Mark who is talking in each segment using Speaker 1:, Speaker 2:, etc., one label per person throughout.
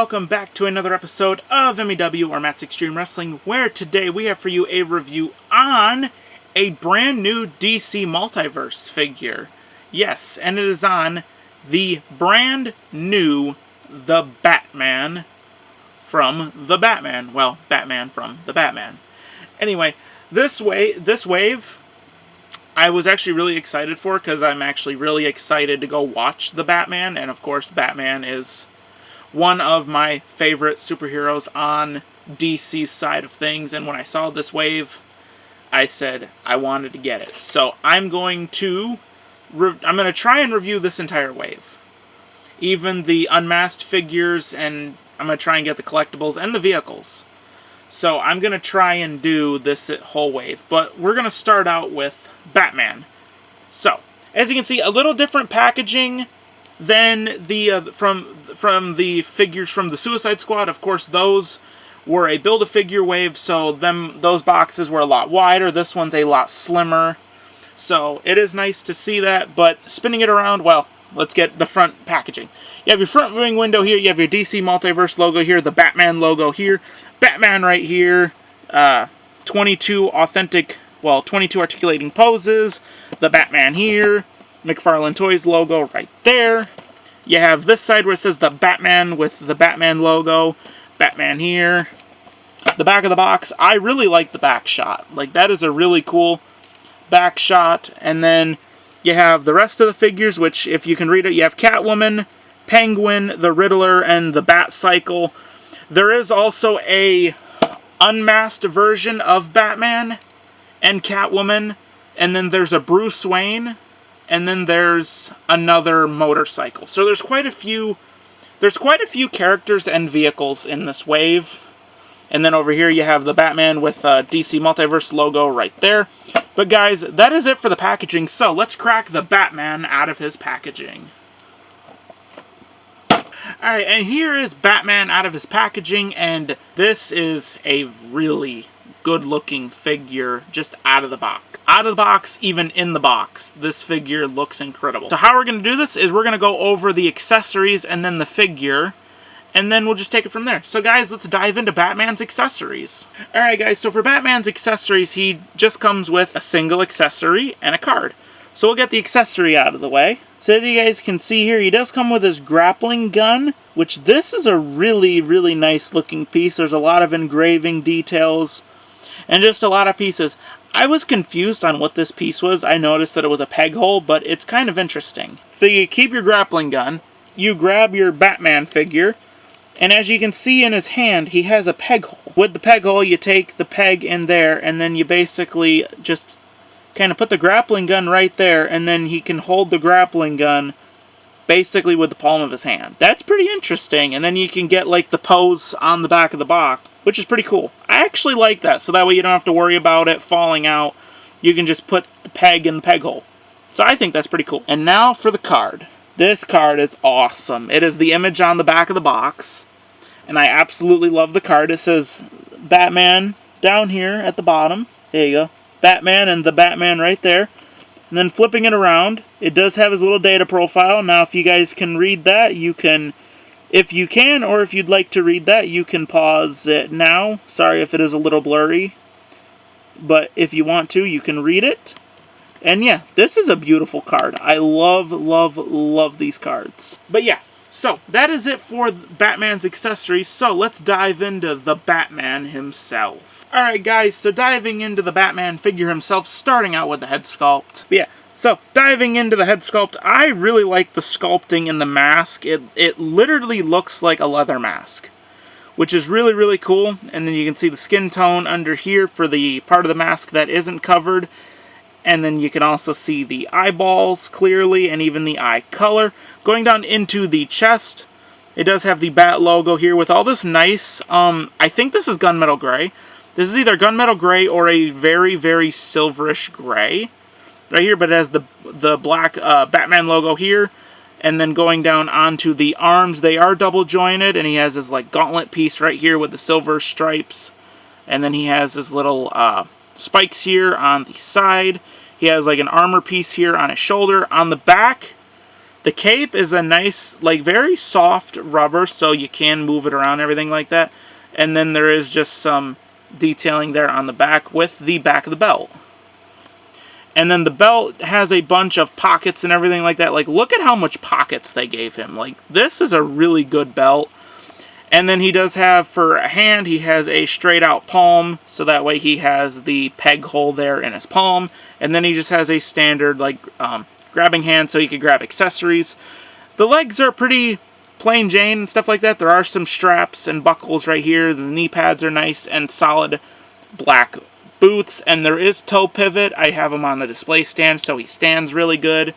Speaker 1: welcome back to another episode of MEW or Matt's Extreme Wrestling, where today we have for you a review on a brand new DC Multiverse figure. Yes, and it is on the brand new The Batman from The Batman. Well, Batman from The Batman. Anyway, this wave I was actually really excited for, because I'm actually really excited to go watch The Batman, and of course Batman is one of my favorite superheroes on DC's side of things, and when I saw this wave, I said I wanted to get it. So I'm going to try and review this entire wave. Even the unmasked figures, and I'm going to try and get the collectibles and the vehicles. So I'm going to try and do this whole wave, but we're going to start out with Batman. So, as you can see, a little different packaging than the from the figures from the Suicide Squad. Of course, those were a Build-A-Figure wave, so those boxes were a lot wider. This one's a lot slimmer. So it is nice to see that, but spinning it around, well, let's get the front packaging. You have your front viewing window here, you have your DC Multiverse logo here, the Batman logo here, Batman right here, 22 articulating poses, the Batman here, McFarlane Toys logo right there. You have this side where it says the Batman with the Batman logo, Batman here. The back of the box, I really like the back shot. Like, that is a really cool back shot. And then you have the rest of the figures, which, if you can read it, you have Catwoman, Penguin, the Riddler, and the Bat Cycle. There is also a unmasked version of Batman and Catwoman, and then there's a Bruce Wayne, and then there's another motorcycle. So there's quite a few characters and vehicles in this wave. And then over here you have the Batman with DC Multiverse logo right there. But guys, that is it for the packaging. So let's crack the Batman out of his packaging. Alright, and here is Batman out of his packaging, and this is a really good looking figure just out of the box. Out of the box, even in the box, this figure looks incredible. So how we're going to do this is we're going to go over the accessories and then the figure, and then we'll just take it from there. So guys, let's dive into Batman's accessories. Alright guys, so for Batman's accessories, he just comes with a single accessory and a card. So we'll get the accessory out of the way. So as you guys can see here, he does come with his grappling gun, which this is a really, really nice looking piece. There's a lot of engraving details and just a lot of pieces. I was confused on what this piece was. I noticed that it was a peg hole, but it's kind of interesting. So you keep your grappling gun, you grab your Batman figure, and as you can see in his hand, he has a peg hole. With the peg hole, you take the peg in there, and then you basically just kind of put the grappling gun right there, and then he can hold the grappling gun basically with the palm of his hand. That's pretty interesting, and then you can get like the pose on the back of the box, which is pretty cool. I actually like that, so that way you don't have to worry about it falling out. You can just put the peg in the peg hole. So I think that's pretty cool. And now for the card. This card is awesome. It is the image on the back of the box, and I absolutely love the card. It says Batman down here at the bottom. There you go. Batman and the Batman right there. And then flipping it around, it does have his little data profile. Now, if you guys can read that, you can, if you can, or if you'd like to read that, you can pause it now. Sorry if it is a little blurry, but if you want to, you can read it. And yeah, this is a beautiful card. I love, love, love these cards. But yeah, so that is it for Batman's accessories. So let's dive into the Batman himself. Alright guys, so diving into the Batman figure himself, starting out with the head sculpt. But yeah, so diving into the head sculpt, I really like the sculpting in the mask. It literally looks like a leather mask, which is really, really cool. And then you can see the skin tone under here for the part of the mask that isn't covered. And then you can also see the eyeballs clearly, and even the eye color. Going down into the chest, it does have the Bat logo here with all this nice, I think this is gunmetal gray. This is either gunmetal gray or a very, very silverish gray right here, but it has the black Batman logo here. And then going down onto the arms, they are double jointed, and he has his like gauntlet piece right here with the silver stripes. And then he has his little spikes here on the side. He has like an armor piece here on his shoulder. On the back, The cape is a nice, like, very soft rubber, so you can move it around and everything like that. And then there is just some detailing there on the back with the back of the belt. And then the belt has a bunch of pockets and everything like that. Like, look at how much pockets they gave him. Like, this is a really good belt. And then he does have, for a hand, he has a straight out palm. So that way he has the peg hole there in his palm. And then he just has a standard, like, grabbing hand so he can grab accessories. The legs are pretty plain Jane and stuff like that. There are some straps and buckles right here. The knee pads are nice and solid black boots, and there is toe pivot. I have him on the display stand, so he stands really good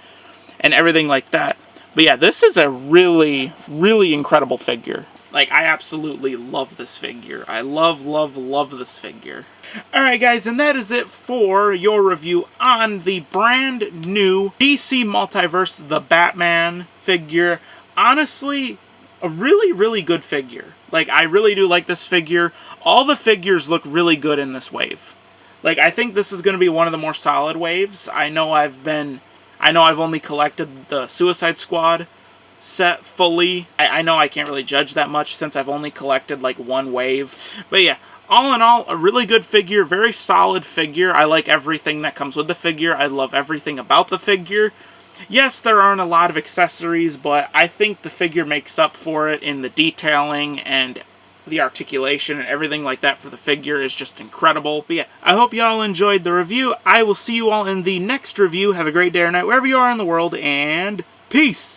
Speaker 1: and everything like that. But yeah, this is a really, really incredible figure. Like, I absolutely love this figure. I love, love, love this figure. Alright guys, and that is it for your review on the brand new DC Multiverse the Batman figure. Honestly, a really, really good figure. Like, I really do like this figure. All the figures look really good in this wave. Like, I think this is going to be one of the more solid waves. I know I've only collected the Suicide Squad set fully. I know I can't really judge that much since I've only collected, like, one wave. But yeah, all in all, a really good figure, very solid figure. I like everything that comes with the figure. I love everything about the figure. Yes, there aren't a lot of accessories, but I think the figure makes up for it in the detailing, and the articulation and everything like that for the figure is just incredible. But yeah, I hope y'all enjoyed the review. I will see you all in the next review. Have a great day or night wherever you are in the world, and peace!